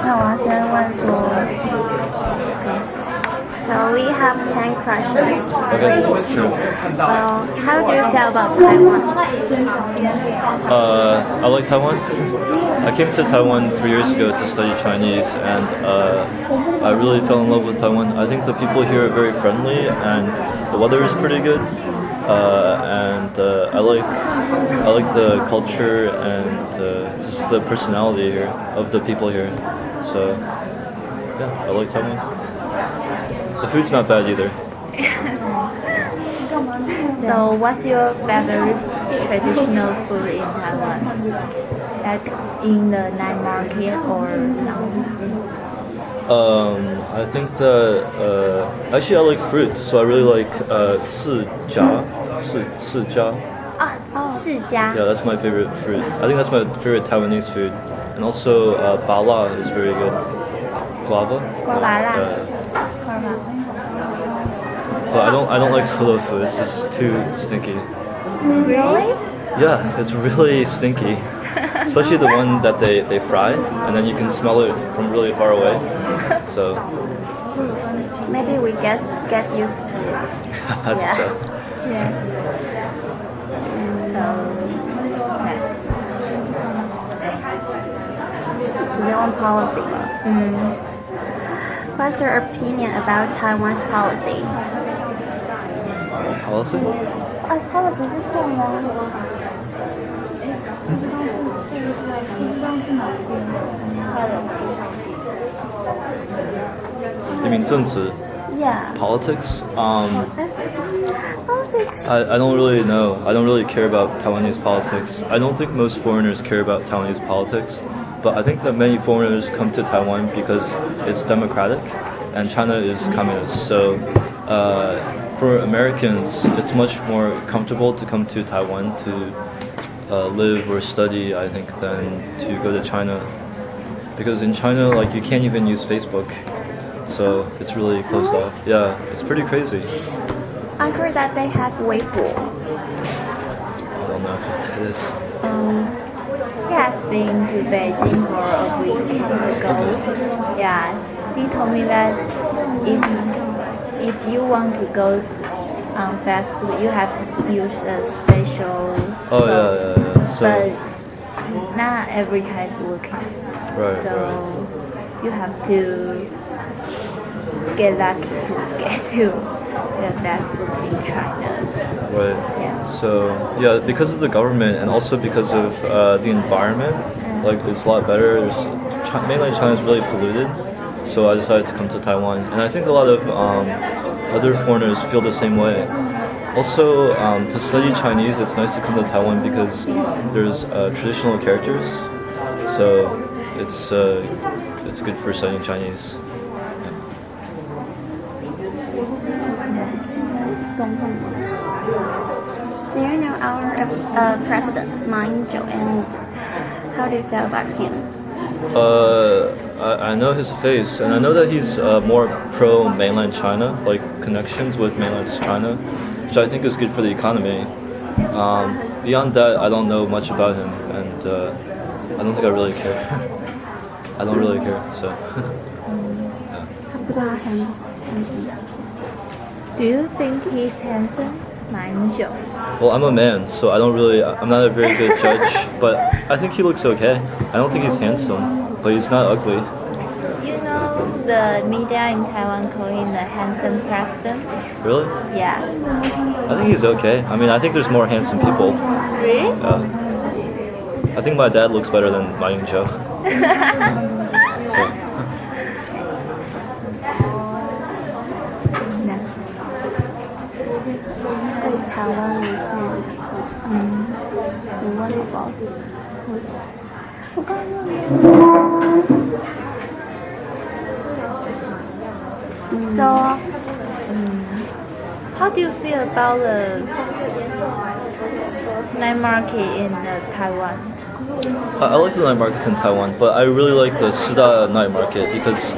那我要先问说 So we have 10 questions. Okay, sure. Well, how do you feel about Taiwan? I like Taiwan. I came to Taiwan 3 years ago to study Chinese, and I really fell in love with Taiwan. I think the people here are very friendly, and the weather is pretty good. I like the culture and just the personality here of the people here. So yeah, I like Taiwan. The food's not bad either. So what's your favorite traditional food in Taiwan? Like in the night market or no? I think that actually I like fruit, so I really like 释迦. Shijia. Yeah, that's my favorite fruit. I think that's my favorite Taiwanese food. And also bala is very good. Guava. Guava. But I don't like tofu. It's just too stinky. Really? Yeah, it's really stinky. Especially the one that they fry, and then you can smell it from really far away. So maybe we get used to it. I think so. Yeah. Taiwan policy. What's your opinion about Taiwan's policy? Policy? Policy 是什么？You mean 政治? Yeah. Politics? Politics. I don't really know. I don't really care about Taiwanese politics. I don't think most foreigners care about Taiwanese politics, but I think that many foreigners come to Taiwan because it's democratic and China is communist. So for Americans, it's much more comfortable to come to Taiwan to live or study, I think, than to go to China. Because in China, like, you can't even use Facebook. So it's really closed off. Yeah, it's pretty crazy. I heard that they have Weibo. I don't know what that is. He has been to Beijing for a week ago. Yeah, he told me that if you want to go on Facebook, you have to use a special Yeah. So, but not every time is working. right. So you have to get lucky to get to the Facebook in China. Right. Yeah. So yeah, because of the government and also because of the environment, like, it's a lot better. Mainland China is really polluted, so I decided to come to Taiwan, and I think a lot of other foreigners feel the same way. Also, to study Chinese, it's nice to come to Taiwan because there's traditional characters, so it's good for studying Chinese. Do you know our president, Ma Ying-jeou, and how do you feel about him? I know his face, and I know that he's more pro mainland China, like connections with mainland China, which I think is good for the economy. Beyond that, I don't know much about him, and I don't think I really care. I don't really care, so. Do you think he's handsome, Ma Ying-jeou? Well, I'm a man, so I'm not a very good judge, but I think he looks okay. I don't think he's handsome, but he's not ugly. You know, the media in Taiwan call him the handsome president. Really? Yeah. I think he's okay. I mean, I think there's more handsome people. Really? I think my dad looks better than Ma Ying-jeou. Next. 对台湾文是我问过，我刚问。So, how do you feel about the night market in Taiwan? I like the night markets in Taiwan, but I really like the Sida night market because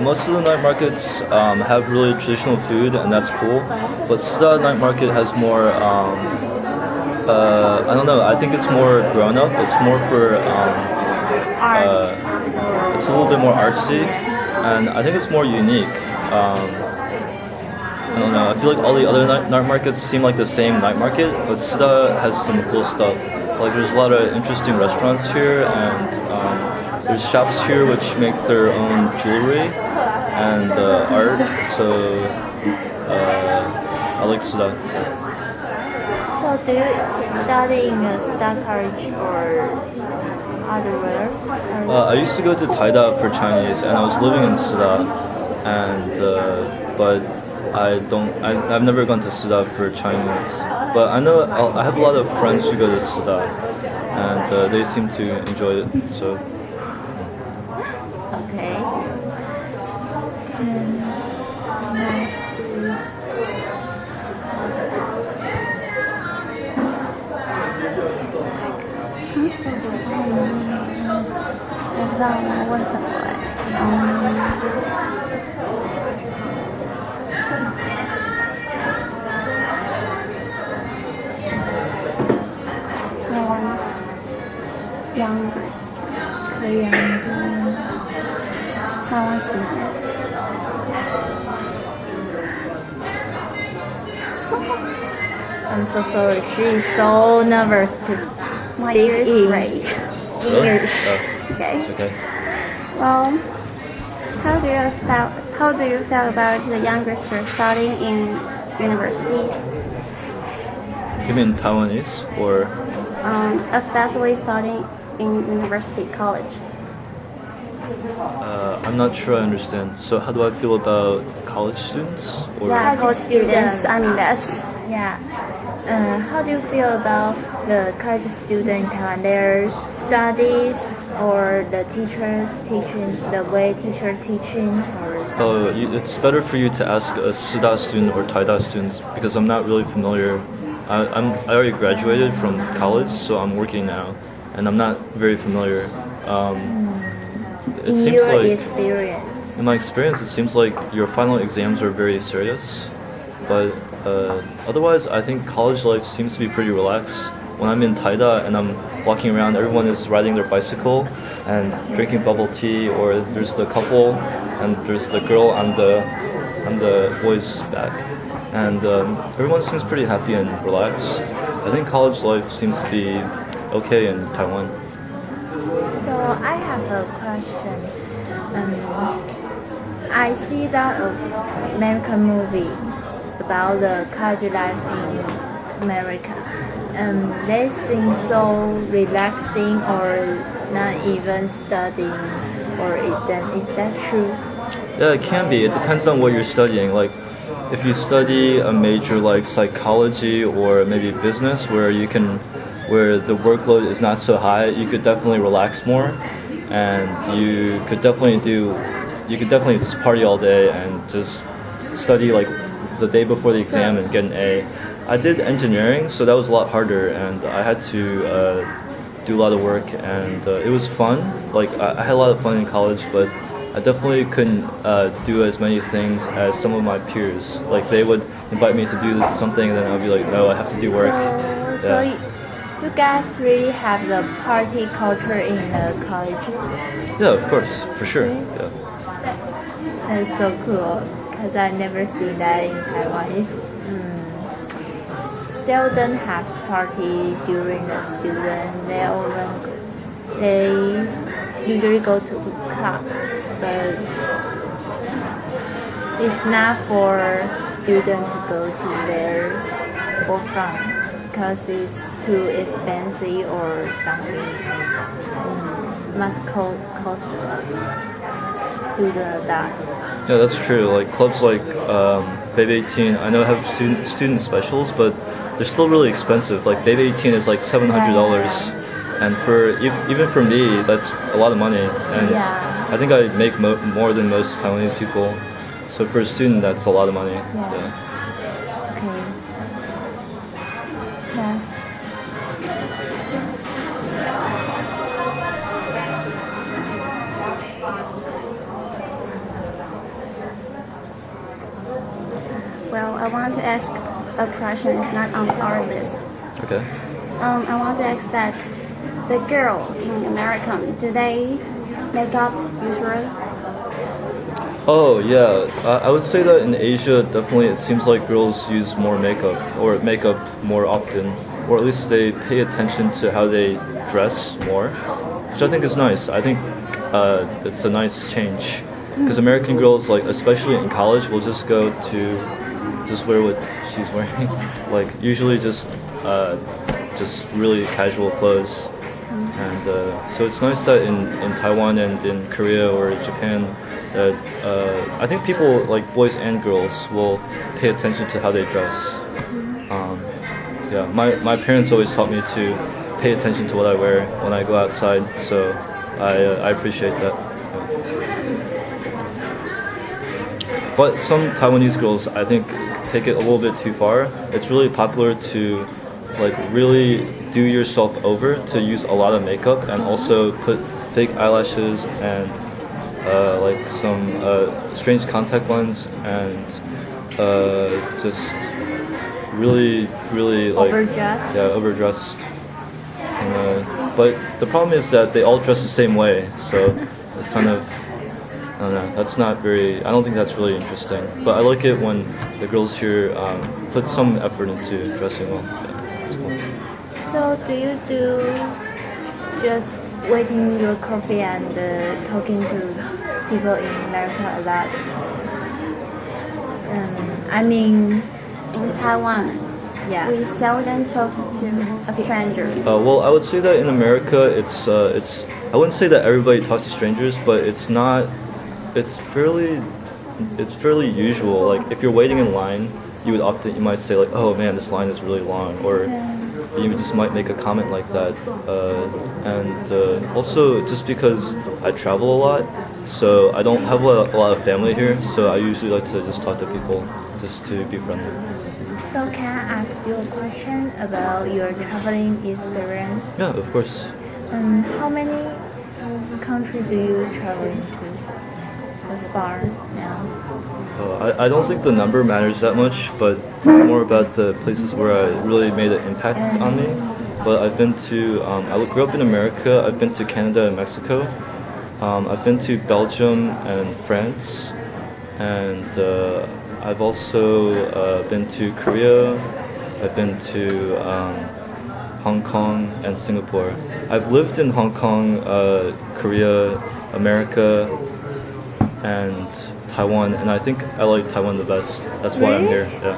most of the night markets have really traditional food, and that's cool. But Sida night market has more I don't know. I think it's more grown up. It's more for Art. it's a little bit more artsy, and I think it's more unique. I don't know. I feel like all the other night markets seem like the same night market, but Suda has some cool stuff. Like there's a lot of interesting restaurants here, and there's shops here which make their own jewelry and art. So I like Suda. So do you study in a Star College or otherwhere? I used to go to Taida for Chinese, and I was living in Suda, and but I've never gone to Suda for Chinese. But I know I have a lot of friends who go to Suda, and they seem to enjoy it. So. Okay. Youngest Korean Taiwan student. I'm so sorry. She is so nervous to My speak English in rate. Really? English. Oh, Okay. it's okay. Well, how do you feel about the youngsters studying in university, You mean Taiwanese or? especially studying in university college? I'm not sure I understand. So how do I feel about college students? Or Yeah. College students. I mean that's Yeah. How do you feel about the college student in Taiwan? Their studies or the teachers teaching, the way teacher teaching, or it's better for you to ask a Suda student or Taida student because I'm not really familiar. I already graduated from college, so I'm working now, and I'm not very familiar. It in seems your like, experience. in my experience, it seems like your final exams are very serious, but otherwise, I think college life seems to be pretty relaxed. When I'm in Taida and I'm walking around, everyone is riding their bicycle and drinking bubble tea, or there's the couple and there's the girl on the boy's back, and everyone seems pretty happy and relaxed. I think college life seems to be okay in Taiwan. So I have a question. I see that of American movie about the college life in America. They seem so relaxing or not even studying or exam. Is that true? Yeah, it can be. It depends on what you're studying. Like, if you study a major like psychology or maybe business, where the workload is not so high, you could definitely relax more, and you could definitely just party all day and just study like the day before the exam and get an A. I did engineering, so that was a lot harder, and I had to do a lot of work, and it was fun. Like I had a lot of fun in college, but I definitely couldn't do as many things as some of my peers. Like they would invite me to do something, and then I'd be like, no, I have to do work. So you guys really have the party culture in the college? Yeah, of course, for sure. Yeah. That's so cool because I never seen that in Taiwan. It's seldom have party during the student. They usually go to club, but it's not for students to go to there for fun because it's too expensive or something. Must cost student a lot. Yeah, that's true. Like clubs like Baby 18, I know have student specials, but they're still really expensive. Like Baby 18 is like $700, and for even for me, that's a lot of money. And I think I make more than most Taiwanese people. So for a student, that's a lot of money. Yeah. Okay. Yeah. Well, I want to ask a question. It's not on our list. Okay. I want to ask that the girl in America, do they make up usually? Oh yeah, I would say that in Asia, definitely it seems like girls use more makeup or makeup more often, or at least they pay attention to how they dress more, which I think is nice. I think it's a nice change because American girls, like especially in college, will just go to just wear what she's wearing, like usually just really casual clothes. And so it's nice that in Taiwan and in Korea or Japan, that I think people, like boys and girls, will pay attention to how they dress. Yeah, my parents always taught me to pay attention to what I wear when I go outside, so I appreciate that. But some Taiwanese girls, I think, take it a little bit too far. It's really popular to like really do yourself over, to use a lot of makeup and also put fake eyelashes and like some strange contact lens and just really like overdressed. And, but the problem is that they all dress the same way, so it's kind of, I don't know, that's not very, I don't think that's really interesting. But I like it when the girls here put some effort into dressing well. Yeah, it's cool. So do you do just waiting your coffee and talking to people in America a lot? I mean, In Taiwan, yeah. we seldom talk to a stranger. Well, I would say that in America, it's I wouldn't say that everybody talks to strangers, but it's not. It's fairly usual. Like if you're waiting in line, you might say like, oh man, this line is really long, or you just might make a comment like that. And also just because I travel a lot, so I don't have a lot of family here, so I usually like to just talk to people just to be friendly. So can I ask you a question about your traveling experience? Yeah, of course. How many countries do you travel into as far now? I don't think the number matters that much, but it's more about the places where I really made an impact on me. But I've been to, I grew up in America, I've been to Canada and Mexico. I've been to Belgium and France, and I've also been to Korea. I've been to Hong Kong and Singapore. I've lived in Hong Kong, Korea, America, and Taiwan, and I think I like Taiwan the best. That's why I'm here. Yeah.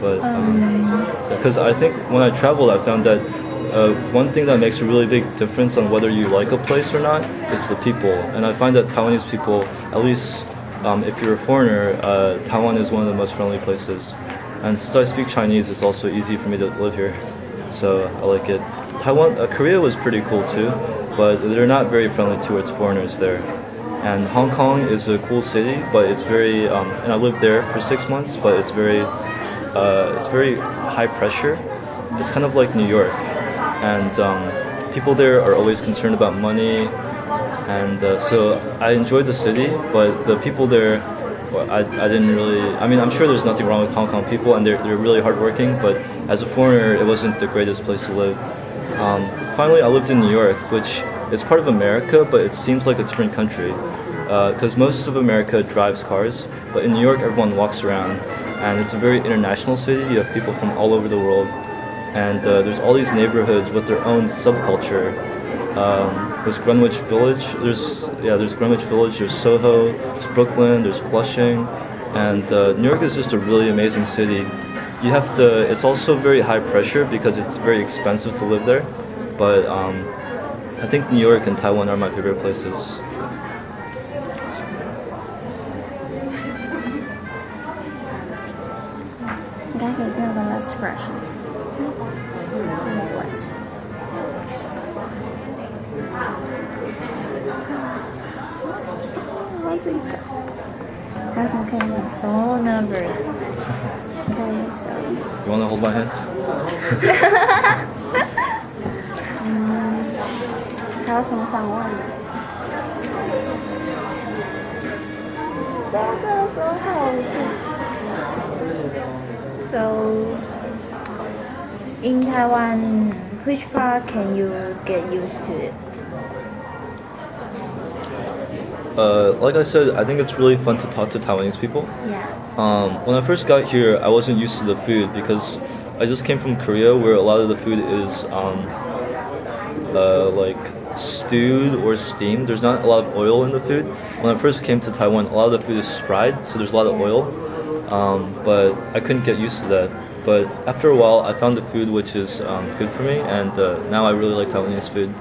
But because I think when I traveled, I found that one thing that makes a really big difference on whether you like a place or not is the people. And I find that Taiwanese people, at least if you're a foreigner, Taiwan is one of the most friendly places. And since I speak Chinese, it's also easy for me to live here. So I like it. Korea was pretty cool too, but they're not very friendly towards foreigners there. And Hong Kong is a cool city, but it's very, and I lived there for 6 months, but it's very high pressure. It's kind of like New York. And people there are always concerned about money. And so I enjoyed the city, but the people there, well, I didn't really, I mean, I'm sure there's nothing wrong with Hong Kong people, and they're really hardworking, but as a foreigner, it wasn't the greatest place to live. Finally, I lived in New York, which is part of America, but it seems like a different country. Because most of America drives cars, but in New York, everyone walks around. And it's a very international city. You have people from all over the world. And there's all these neighborhoods with their own subculture. There's Greenwich Village. There's Greenwich Village. There's Soho. There's Brooklyn. There's Flushing. And New York is just a really amazing city. It's also very high pressure because it's very expensive to live there. But I think New York and Taiwan are my favorite places. The last question. So nervous. Okay, so. You want to hold my hand? 还有什么想问的？对啊，这个时候太无助。So In Taiwan, which part can you get used to it? Like I said, I think it's really fun to talk to Taiwanese people. Yeah. When I first got here, I wasn't used to the food because I just came from Korea, where a lot of the food is like stewed or steamed. There's not a lot of oil in the food. When I first came to Taiwan, a lot of the food is fried, so there's a lot of oil. But I couldn't get used to that. But after a while, I found the food which is good for me, and now I really like Taiwanese food.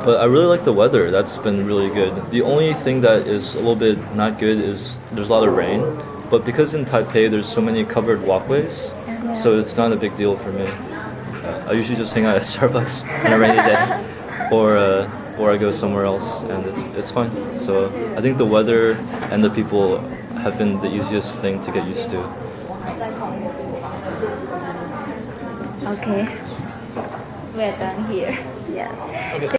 But I really like the weather. That's been really good. The only thing that is a little bit not good is there's a lot of rain. But because in Taipei there's so many covered walkways, so it's not a big deal for me. I usually just hang out at Starbucks on a rainy day, or I go somewhere else, and it's fine. So I think the weather and the people have been the easiest thing to get used to. Okay. We're done here. Yeah.